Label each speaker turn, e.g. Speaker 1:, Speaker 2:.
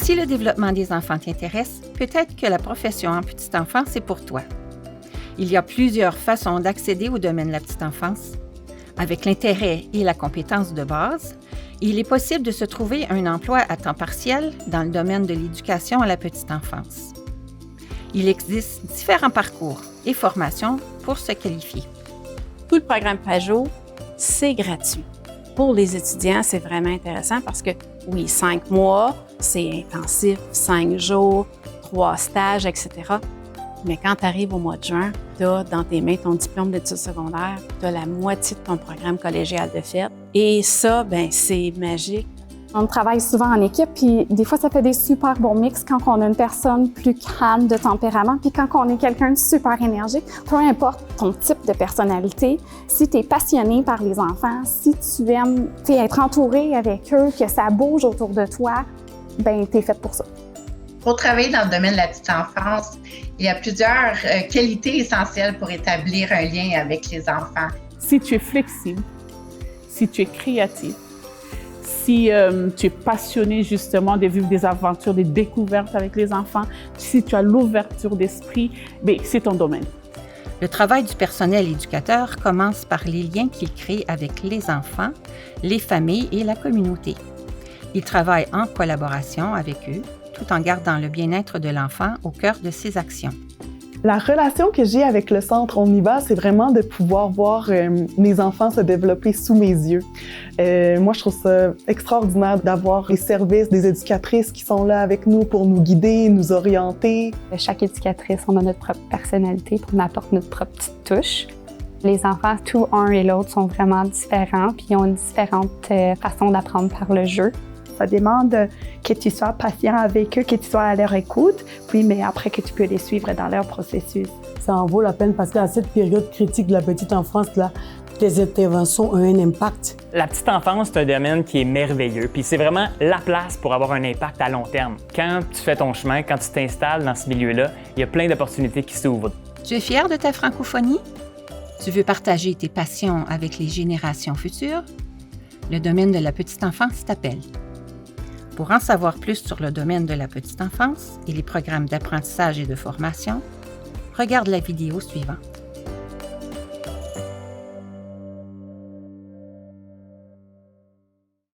Speaker 1: Si le développement des enfants t'intéresse, peut-être que la profession en petite enfance est pour toi. Il y a plusieurs façons d'accéder au domaine de la petite enfance. Avec l'intérêt et la compétence de base, il est possible de se trouver un emploi à temps partiel dans le domaine de l'éducation à la petite enfance. Il existe différents parcours et formations pour se qualifier.
Speaker 2: Tout le programme Pajot, c'est gratuit. Pour les étudiants, c'est vraiment intéressant parce que, oui, 5 mois, c'est intensif, 5 jours, 3 stages, etc. Mais quand tu arrives au mois de juin, tu as dans tes mains ton diplôme d'études secondaires, tu as la moitié de ton programme collégial de fait. Et ça, bien, c'est magique.
Speaker 3: On travaille souvent en équipe, puis des fois, ça fait des super bons mix quand on a une personne plus calme de tempérament, puis quand on est quelqu'un de super énergique. Peu importe ton type de personnalité, si tu es passionné par les enfants, si tu aimes être entouré avec eux, que ça bouge autour de toi, bien, tu es fait pour ça.
Speaker 4: Pour travailler dans le domaine de la petite enfance, il y a plusieurs qualités essentielles pour établir un lien avec les enfants.
Speaker 5: Si tu es flexible, si tu es créatif, si tu es passionné justement de vivre des aventures, des découvertes avec les enfants, si tu as l'ouverture d'esprit, bien, c'est ton domaine.
Speaker 1: Le travail du personnel éducateur commence par les liens qu'il crée avec les enfants, les familles et la communauté. Il travaille en collaboration avec eux, tout en gardant le bien-être de l'enfant au cœur de ses actions.
Speaker 6: La relation que j'ai avec le centre On y va, c'est vraiment de pouvoir voir mes enfants se développer sous mes yeux. Moi, je trouve ça extraordinaire d'avoir les services des éducatrices qui sont là avec nous pour nous guider, nous orienter.
Speaker 3: Chaque éducatrice, on a notre propre personnalité, puis on apporte notre propre petite touche. Les enfants, tout un et l'autre, sont vraiment différents, puis ils ont une différente façon d'apprendre par le jeu.
Speaker 7: Ça demande que tu sois patient avec eux, que tu sois à leur écoute, puis mais après que tu peux les suivre dans leur processus.
Speaker 8: Ça en vaut la peine parce qu'à cette période critique de la petite enfance-là, tes interventions ont un impact.
Speaker 9: La petite enfance, c'est un domaine qui est merveilleux, puis c'est vraiment la place pour avoir un impact à long terme. Quand tu fais ton chemin, quand tu t'installes dans ce milieu-là, il y a plein d'opportunités qui s'ouvrent.
Speaker 1: Tu es fier de ta francophonie? Tu veux partager tes passions avec les générations futures? Le domaine de la petite enfance t'appelle. Pour en savoir plus sur le domaine de la petite enfance et les programmes d'apprentissage et de formation, regarde la vidéo suivante.